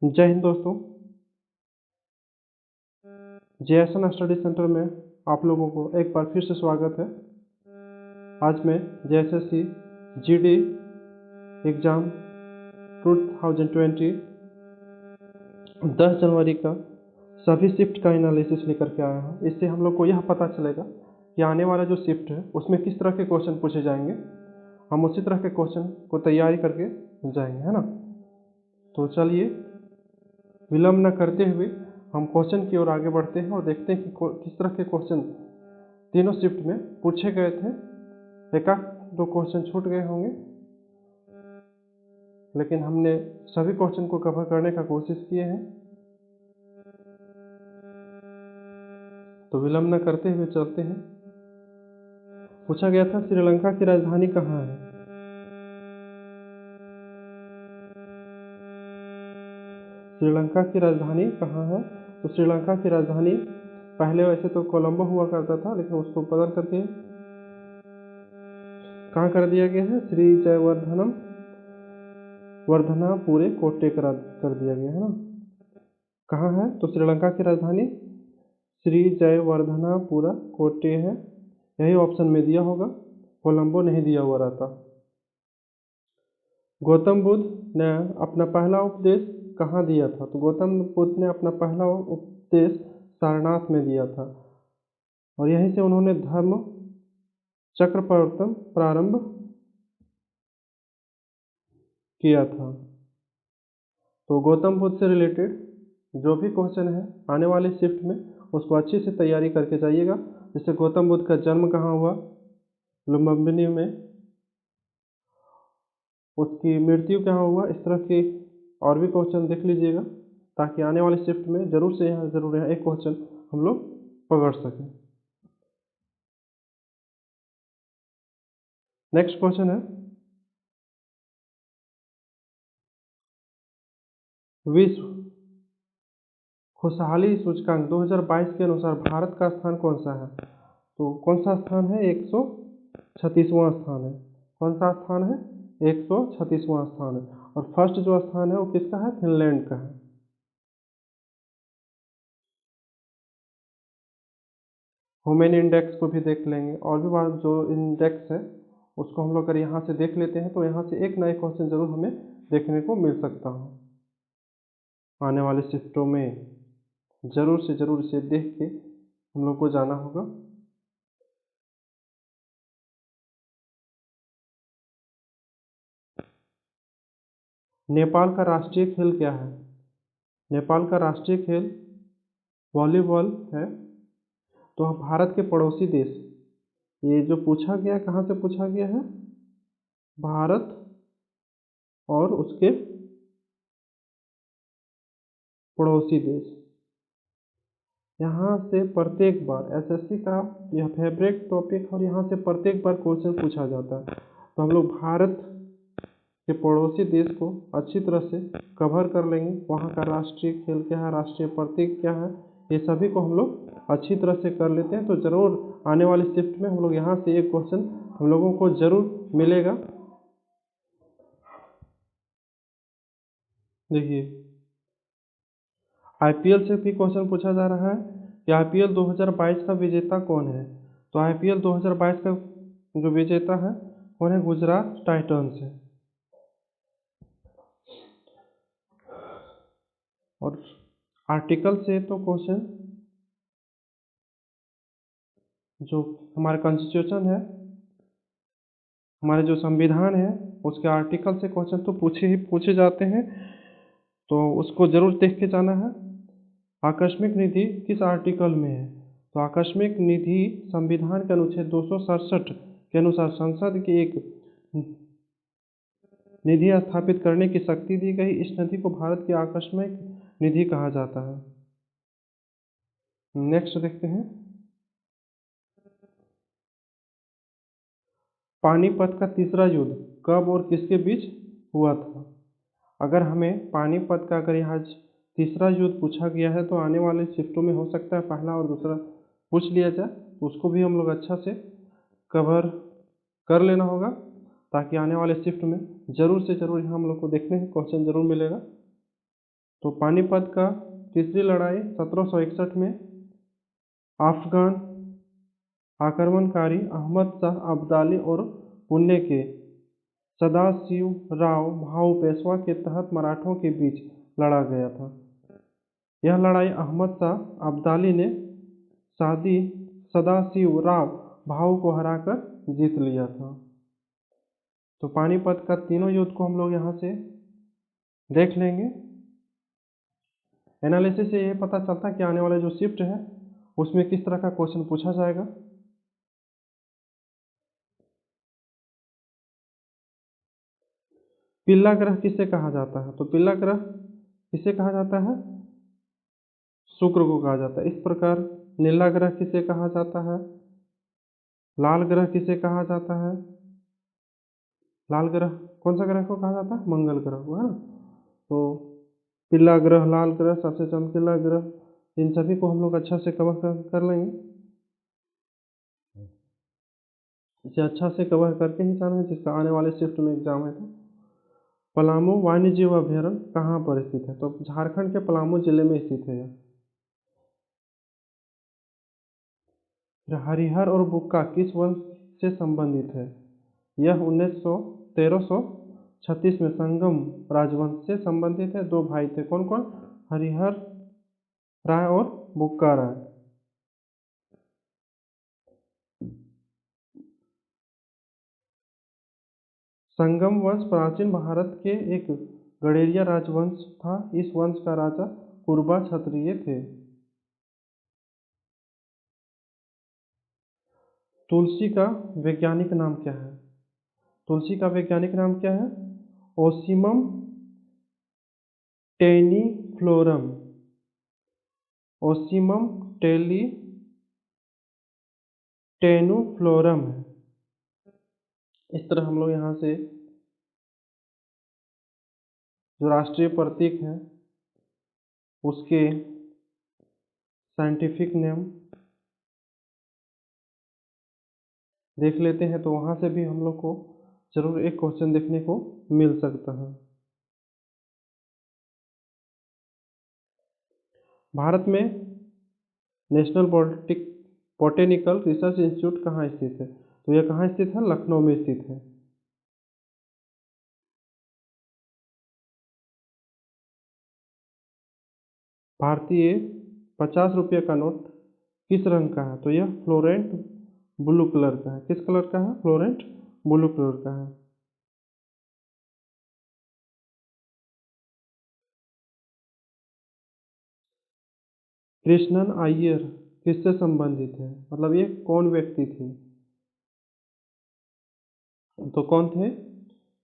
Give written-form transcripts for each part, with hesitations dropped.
जय हिंद दोस्तों। JSON study centre में आप लोगों को एक बार फिर से स्वागत है। आज मैं जेएसएससी जीडी एग्ज़ाम 2020 10 जनवरी का सभी शिफ्ट का एनालिसिस लेकर के आया हूँ। इससे हम लोग को यह पता चलेगा कि आने वाला जो शिफ्ट है उसमें किस तरह के क्वेश्चन पूछे जाएंगे। हम उसी तरह के क्वेश्चन को तैयारी करके जाएंगे, है ना। तो चलिए विलम्ब न करते हुए हम क्वेश्चन की ओर आगे बढ़ते हैं और देखते हैं कि किस तरह के क्वेश्चन तीनों शिफ्ट में पूछे गए थे। एकाध दो क्वेश्चन छूट गए होंगे, लेकिन हमने सभी क्वेश्चन को कवर करने का कोशिश किए हैं। तो विलम्ब न करते हुए चलते हैं। पूछा गया था श्रीलंका की राजधानी कहाँ है। श्रीलंका की राजधानी कहाँ है? तो श्रीलंका की राजधानी पहले वैसे तो कोलंबो हुआ करता था, लेकिन उसको बदल करके कहाँ कर दिया गया है? श्री जयवर्धनम वर्धनापुरे कोट्टे कर दिया गया है ना। कहाँ है? तो श्रीलंका की राजधानी श्री जयवर्धनापुरा कोट्टे है। यही ऑप्शन में दिया होगा, कोलंबो नहीं दिया हुआ रहता। गौतम बुद्ध ने अपना पहला उपदेश कहाँ दिया था? तो गौतम बुद्ध ने अपना पहला उपदेश सारनाथ में दिया था और यहीं से उन्होंने धर्म चक्र परिवर्तन प्रारंभ किया था। तो गौतम बुद्ध से रिलेटेड जो भी क्वेश्चन है आने वाले शिफ्ट में उसको अच्छे से तैयारी करके जाइएगा। जैसे गौतम बुद्ध का जन्म कहाँ हुआ? लुम्बिनी में। उसकी मृत्यु कहाँ हुआ? इस तरह के और भी क्वेश्चन देख लीजिएगा, ताकि आने वाले शिफ्ट में जरूर यहाँ एक क्वेश्चन हम लोग पकड़ सकें। नेक्स्ट क्वेश्चन है, विश्व खुशहाली सूचकांक 2022 के अनुसार भारत का स्थान कौन सा है? तो कौन सा स्थान है? 136वां स्थान है। कौन सा स्थान है? 136वां स्थान है। और फर्स्ट जो स्थान है वो किसका है? फिनलैंड का है। ह्यूमन इंडेक्स को भी देख लेंगे, और भी बार जो इंडेक्स है उसको हम लोग अगर यहाँ से देख लेते हैं तो यहाँ से एक नए क्वेश्चन जरूर हमें देखने को मिल सकता है। आने वाले शिफ्टों में जरूर से जरूर इसे देख के हम लोग को जाना होगा। नेपाल का राष्ट्रीय खेल क्या है? नेपाल का राष्ट्रीय खेल वॉलीबॉल है। तो भारत के पड़ोसी देश, ये जो पूछा गया कहाँ से पूछा गया है? भारत और उसके पड़ोसी देश। यहाँ से प्रत्येक बार एसएससी का यह फेवरेट टॉपिक और यहाँ से प्रत्येक बार क्वेश्चन पूछा जाता है। तो हम लोग भारत के पड़ोसी देश को अच्छी तरह से कवर कर लेंगे। वहाँ का राष्ट्रीय खेल क्या है, राष्ट्रीय प्रतीक क्या है, ये सभी को हम लोग अच्छी तरह से कर लेते हैं। तो ज़रूर आने वाले शिफ्ट में हम लोग यहाँ से एक क्वेश्चन हम लोगों को ज़रूर मिलेगा। देखिए, आईपीएल से भी क्वेश्चन पूछा जा रहा है कि आईपीएल 2022 का विजेता कौन है। तो आईपीएल 2022 का जो विजेता है कौन है? गुजरात टाइटंस है। और आर्टिकल से तो क्वेश्चन जो हमारा कॉन्स्टिट्यूशन है, हमारे जो संविधान है, उसके आर्टिकल से क्वेश्चन तो पूछे जाते हैं। तो उसको जरूर देख के जाना है। आकस्मिक निधि किस आर्टिकल में है? तो आकस्मिक निधि संविधान के अनुच्छेद 267 के अनुसार संसद की एक निधि स्थापित करने की शक्ति दी गई। इस निधि को भारत की आकस्मिक निधि कहा जाता है। नेक्स्ट देखते हैं, पानीपत का तीसरा युद्ध कब और किसके बीच हुआ था? अगर हमें पानीपत का अगर यहाँ तीसरा युद्ध पूछा गया है तो आने वाले शिफ्टों में हो सकता है पहला और दूसरा पूछ लिया जाए, तो उसको भी हम लोग अच्छा से कवर कर लेना होगा, ताकि आने वाले शिफ्ट में ज़रूर से ज़रूर यहाँ हम लोग को देखने का क्वेश्चन ज़रूर मिलेगा। तो पानीपत का तीसरी लड़ाई 1761 में अफगान आक्रमणकारी अहमद शाह अब्दाली और पुणे के सदाशिवराव भाऊ पेशवा के तहत मराठों के बीच लड़ा गया था। यह लड़ाई अहमद शाह अब्दाली ने सदाशिवराव भाऊ को हराकर जीत लिया था। तो पानीपत का तीनों युद्ध को हम लोग यहाँ से देख लेंगे। एनालिसिस से ये पता चलता है कि आने वाला जो शिफ्ट है उसमें किस तरह का क्वेश्चन पूछा जाएगा। पिल्ला ग्रह किसे कहा जाता है? तो पिल्ला ग्रह किसे कहा जाता है? शुक्र को कहा जाता है। इस प्रकार नीला ग्रह किसे कहा जाता है? लाल ग्रह किसे कहा जाता है? लाल ग्रह कौन सा ग्रह को कहा जाता है? मंगल ग्रह को, है ना। तो पीला ग्रह, लाल ग्रह, सबसे चमकीला ग्रह, इन सभी को हम लोग अच्छा से कवर कर लेंगे। इसे अच्छा से कवर करके ही जाना है, जिसका आने वाले शिफ्ट में एग्जाम है। तो पलामू वन्यजीव अभ्यारण्य कहाँ पर स्थित है? तो झारखंड के पलामू जिले में स्थित है। हरिहर और बुक्का किस वंश से संबंधित है? यह 1336 में संगम राजवंश से संबंधित है। दो भाई थे, कौन कौन? हरिहर राय और बुक्का राय। संगम वंश प्राचीन भारत के एक गडेरिया राजवंश था। इस वंश का राजा कुरबा क्षत्रिय थे। तुलसी का वैज्ञानिक नाम क्या है? तुलसी का वैज्ञानिक नाम क्या है? ओसिमम टेनिफ्लोरम। ओसिमम टेनुफ्लोरम है। इस तरह हम लोग यहाँ से जो राष्ट्रीय प्रतीक है उसके साइंटिफिक नेम देख लेते हैं। तो वहाँ से भी हम लोग को जरूर एक क्वेश्चन देखने को मिल सकता है। भारत में नेशनल बॉटेनिकल रिसर्च इंस्टीट्यूट कहाँ स्थित है? तो यह कहाँ स्थित है? लखनऊ में स्थित है। भारतीय 50 रुपये का नोट किस रंग का है? तो यह फ्लोरेंट ब्लू कलर का है। किस कलर का है? फ्लोरेंट ब्लू कलर का है। कृष्णन अय्यर किससे संबंधित है? मतलब ये कौन व्यक्ति थे? तो कौन थे?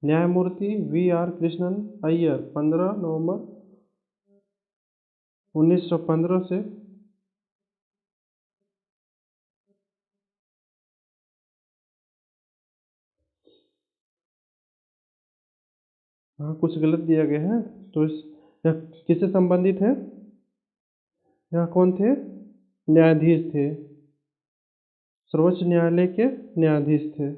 न्यायमूर्ति VR कृष्णन अय्यर 15 नवंबर 1915 से हाँ, कुछ गलत दिया गया है। तो यह किससे संबंधित है? यह कौन थे? न्यायाधीश थे, सर्वोच्च न्यायालय के न्यायाधीश थे।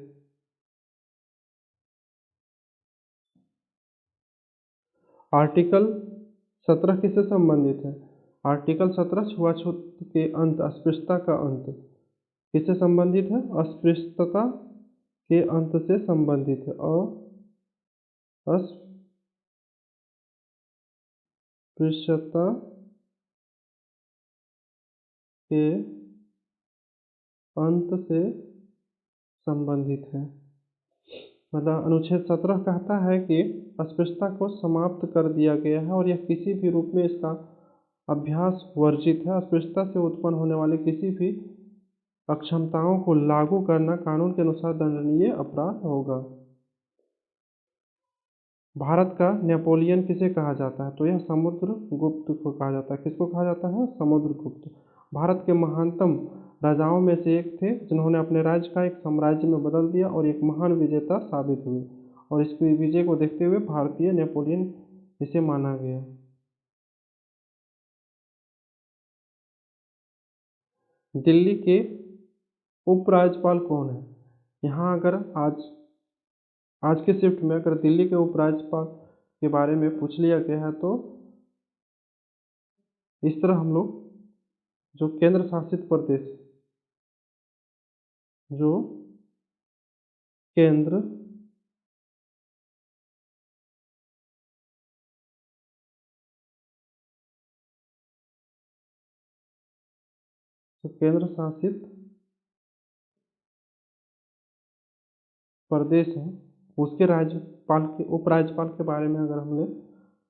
आर्टिकल 17 किससे संबंधित है? आर्टिकल 17 छुआछूत के अंत, अस्पृश्यता का अंत किससे संबंधित है? अस्पृश्यता के अंत से संबंधित है। अस्पृश्यता के अंत से संबंधित है। मतलब अनुच्छेद 17 कहता है कि अस्पृश्यता को समाप्त कर दिया गया है और यह किसी भी रूप में इसका अभ्यास वर्जित है। अस्पृश्यता से उत्पन्न होने वाली किसी भी अक्षमताओं को लागू करना कानून के अनुसार दंडनीय अपराध होगा। भारत का नेपोलियन किसे कहा जाता है? तो यह समुद्रगुप्त को कहा जाता है। किसको कहा जाता है? समुद्रगुप्त। भारत के महानतम राजाओं में से एक थे, जिन्होंने अपने राज्य का एक साम्राज्य में बदल दिया और एक महान विजेता साबित हुए, और इसकी विजय को देखते हुए भारतीय नेपोलियन इसे माना गया। दिल्ली के उपराज्यपाल कौन है? यहाँ अगर आज के शिफ्ट में अगर दिल्ली के उपराज्यपाल के बारे में पूछ लिया गया है तो इस तरह हम लोग जो केंद्र शासित प्रदेश, जो केंद्र शासित प्रदेश है, उसके राज्यपाल के उपराज्यपाल के बारे में अगर हम लोग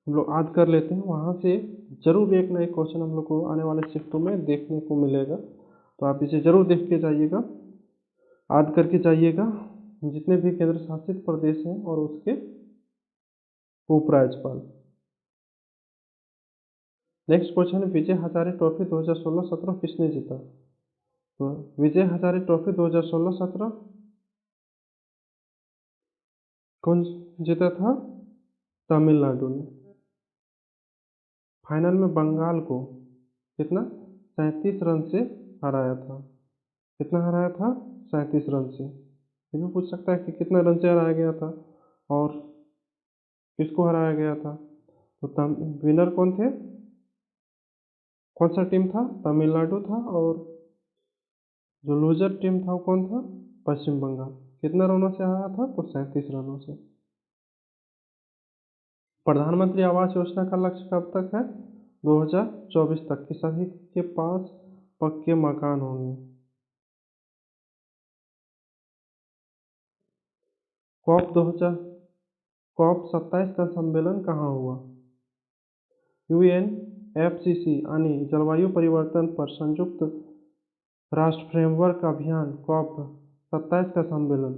याद कर लेते हैं, वहाँ से जरूर एक ना एक क्वेश्चन हम लोग को आने वाले शिफ्टों में देखने को मिलेगा। तो आप इसे जरूर देख के जाइएगा, याद करके जाइएगा, जितने भी केंद्र शासित प्रदेश हैं और उसके उपराज्यपाल। नेक्स्ट क्वेश्चन है, विजय हजारे ट्रॉफी 2016-17 किसने जीता? तो विजय हजारे ट्रॉफी 2016-17 कौन जीता था? तमिलनाडु ने। फाइनल में बंगाल को कितना 37 रन से हराया था। कितना हराया था? 37 रन से। ये भी पूछ सकता है कि कितना रन से हराया गया था और किसको हराया गया था। तो विनर कौन थे? कौन सा टीम था? तमिलनाडु था। और जो लूजर टीम था वो कौन था? पश्चिम बंगाल। कितना रनों से हारा था? तो 37 रनों से। प्रधानमंत्री आवास योजना का लक्ष्य कब तक है? 2024 तक कि सभी के पास पक्के मकान होंगे। कॉप 27 का सम्मेलन कहाँ हुआ? UNFCCC यानी जलवायु परिवर्तन पर संयुक्त राष्ट्र फ्रेमवर्क अभियान कॉप 27 का सम्मेलन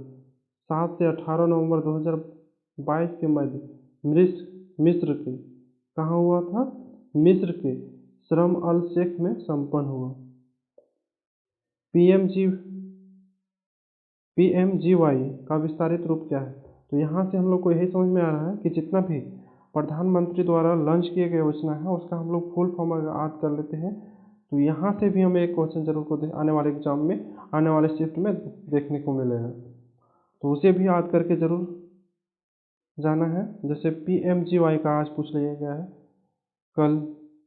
7 से 18 नवंबर 2022 के मध्य मिस्र के कहाँ हुआ था? मिस्र के शर्म अल शेख में संपन्न हुआ। PMGY का विस्तारित रूप क्या है? तो यहाँ से हम लोग को यही समझ में आ रहा है कि जितना भी प्रधानमंत्री द्वारा लॉन्च किए गए योजना है उसका हम लोग फुल फॉर्म अगर याद कर लेते हैं तो यहाँ से भी हमें एक क्वेश्चन जरूर को आने वाले एग्जाम में, आने वाले शिफ्ट में देखने को मिलेगा। तो उसे भी याद करके जरूर जाना है। जैसे PMGY का आज पूछ लिया गया है, कल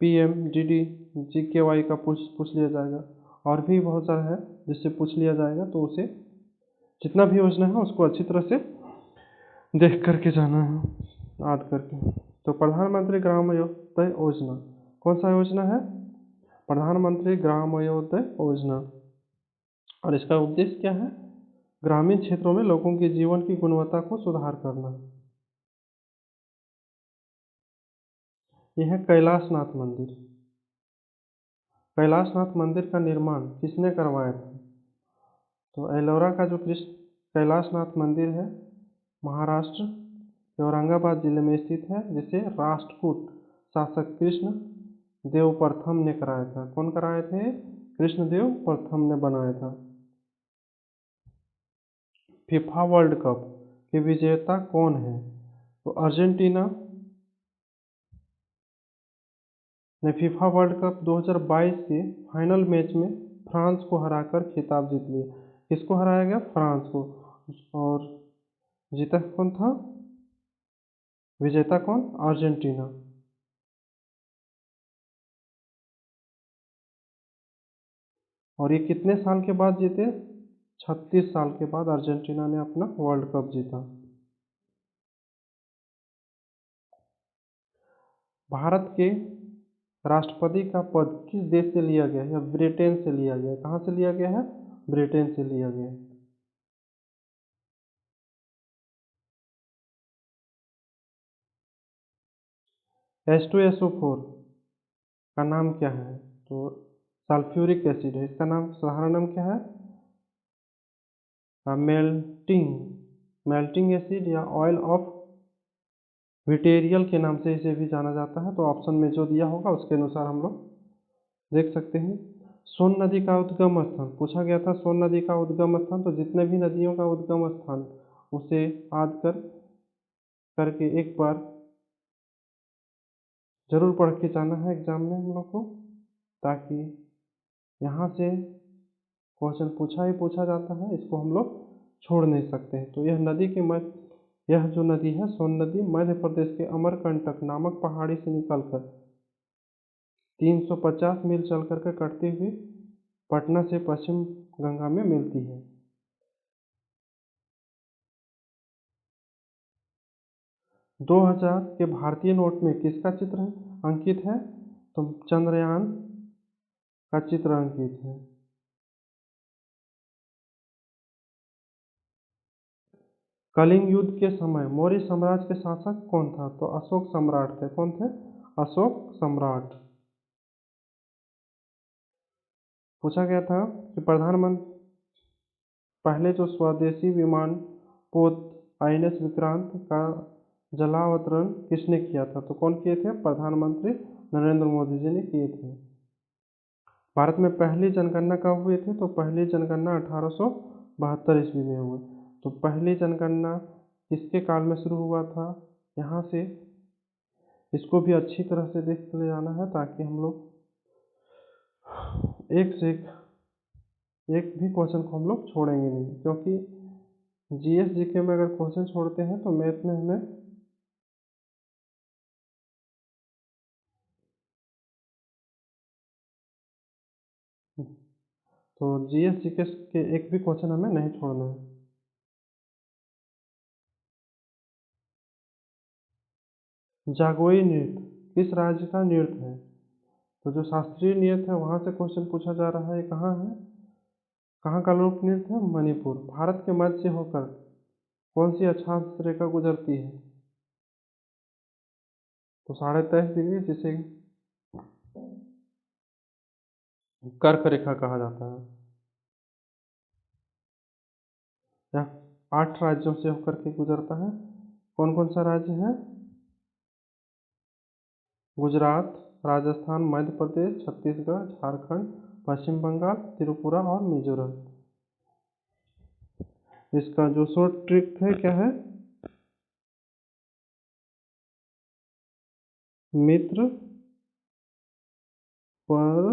PMGDGKY का पूछ लिया जाएगा, और भी बहुत सारा है जिससे पूछ लिया जाएगा। तो उसे जितना भी योजना है उसको अच्छी तरह से देख करके जाना है, याद करके। तो प्रधानमंत्री ग्रामोदय योजना कौन सा योजना है? प्रधानमंत्री ग्रामोदय योजना। और इसका उद्देश्य क्या है? ग्रामीण क्षेत्रों में लोगों के जीवन की गुणवत्ता को सुधार करना। यह है कैलाशनाथ मंदिर। कैलाशनाथ मंदिर का निर्माण किसने करवाया था? तो एलोरा का जो कैलाशनाथ मंदिर है महाराष्ट्र के औरंगाबाद जिले में स्थित है, जिसे राष्ट्रकूट शासक कृष्ण देव प्रथम ने कराया था। कौन कराए थे? कृष्णदेव प्रथम ने बनाया था। फीफा वर्ल्ड कप के विजेता कौन है? तो अर्जेंटीना ने फीफा वर्ल्ड कप 2022 के फाइनल मैच में फ्रांस को हराकर खिताब जीत लिया। किसको हराया गया? फ्रांस को। और जीता कौन था? विजेता कौन? अर्जेंटीना। और ये कितने साल के बाद जीते? 36 साल के बाद अर्जेंटीना ने अपना वर्ल्ड कप जीता। भारत के राष्ट्रपति का पद किस देश से लिया गया है? या ब्रिटेन से लिया गया है? कहाँ से लिया गया है? ब्रिटेन से लिया गया है। H2SO4 का नाम क्या है? तो सल्फ्यूरिक एसिड है। इसका नाम साधारण नाम क्या है? मेल्टिंग एसिड या ऑयल ऑफ विटेरियल के नाम से इसे भी जाना जाता है। तो ऑप्शन में जो दिया होगा उसके अनुसार हम लोग देख सकते हैं। सोन नदी का उद्गम स्थान पूछा गया था। सोन नदी का उद्गम स्थान, तो जितने भी नदियों का उद्गम स्थान उसे याद करके एक बार जरूर पढ़ के जाना है एग्जाम में हम लोग को, ताकि यहाँ से क्वेश्चन पूछा ही पूछा जाता है, इसको हम लोग छोड़ नहीं सकते हैं। तो यह जो नदी है सोन नदी मध्य प्रदेश के अमरकंटक नामक पहाड़ी से निकलकर 350 मील चल करके कटती हुई पटना से पश्चिम गंगा में मिलती है। 2000 के भारतीय नोट में किसका चित्र अंकित है? तो चंद्रयान का चित्र अंकित है। कलिंग युद्ध के समय मौर्य साम्राज्य के शासक कौन था? तो अशोक सम्राट थे। कौन थे? अशोक सम्राट। पूछा गया था कि प्रधानमंत्री पहले जो स्वदेशी विमान पोत INS विक्रांत का जलावतरण किसने किया था? तो कौन किए थे? प्रधानमंत्री नरेंद्र मोदी जी ने किए थे। भारत में पहली जनगणना कब हुई थी? तो पहली जनगणना 1872 ईस्वी में हुई। तो पहली जनगणना किसके काल में शुरू हुआ था? यहाँ से इसको भी अच्छी तरह से देख ले जाना है ताकि हम लोग एक से एक भी क्वेश्चन को हम लोग छोड़ेंगे नहीं, क्योंकि GS GK में अगर क्वेश्चन छोड़ते हैं तो मैथ में हमें तो GS GK के एक भी क्वेश्चन हमें नहीं छोड़ना है। जागोई नृत्य किस राज्य का नृत्य है? तो जो शास्त्रीय नृत्य है वहाँ से क्वेश्चन पूछा जा रहा है। कहाँ है? कहाँ का लोक नृत्य है? मणिपुर। भारत के मध्य से होकर कौन सी अक्षांश रेखा गुजरती है? तो 23.5 डिग्री, जिसे कर्क रेखा कहा जाता है। यह 8 राज्यों से होकर के गुजरता है। कौन कौन सा राज्य है? गुजरात, राजस्थान, मध्य प्रदेश, छत्तीसगढ़, झारखंड, पश्चिम बंगाल, त्रिपुरा और मिजोरम। इसका जो शॉर्ट ट्रिक है क्या है? मित्र पर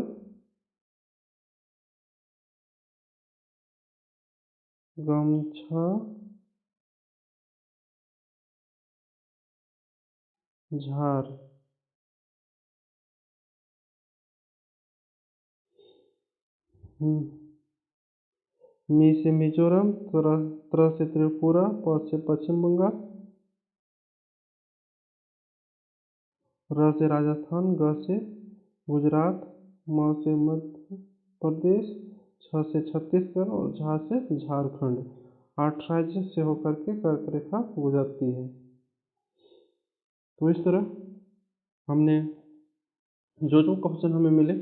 गमछा झार। मी से मिजोरम, त्र से त्रिपुरा, प से पश्चिम बंगाल, र से राजस्थान, ग से गुजरात, म से मध्य प्रदेश, छ से छत्तीसगढ़ और झा से झारखंड। 8 राज्य से होकर के कर्क रेखा गुजरती है। तो इस तरह हमने जो जो क्वेश्चन हमें मिले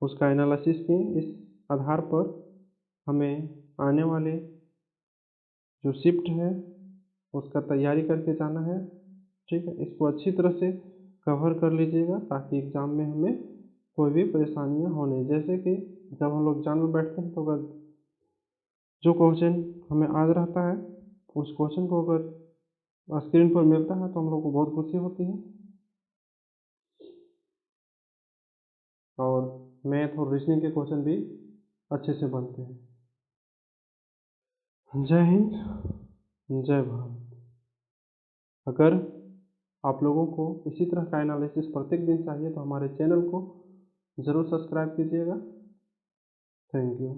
उसका एनालिसिस किए। इस आधार पर हमें आने वाले जो शिफ्ट है उसका तैयारी करके जाना है। ठीक है, इसको अच्छी तरह से कवर कर लीजिएगा ताकि एग्ज़ाम में हमें कोई भी परेशानियां हो नहीं। जैसे कि जब हम लोग एग्जाम में बैठते हैं तो अगर जो क्वेश्चन हमें आज रहता है उस क्वेश्चन को अगर स्क्रीन पर मिलता है तो हम लोग को बहुत खुशी होती है। और मैथ और रीजनिंग के क्वेश्चन भी अच्छे से बनते हैं। जय हिंद, जय भारत। अगर आप लोगों को इसी तरह का एनालिसिस प्रत्येक दिन चाहिए तो हमारे चैनल को ज़रूर सब्सक्राइब कीजिएगा। Thank you.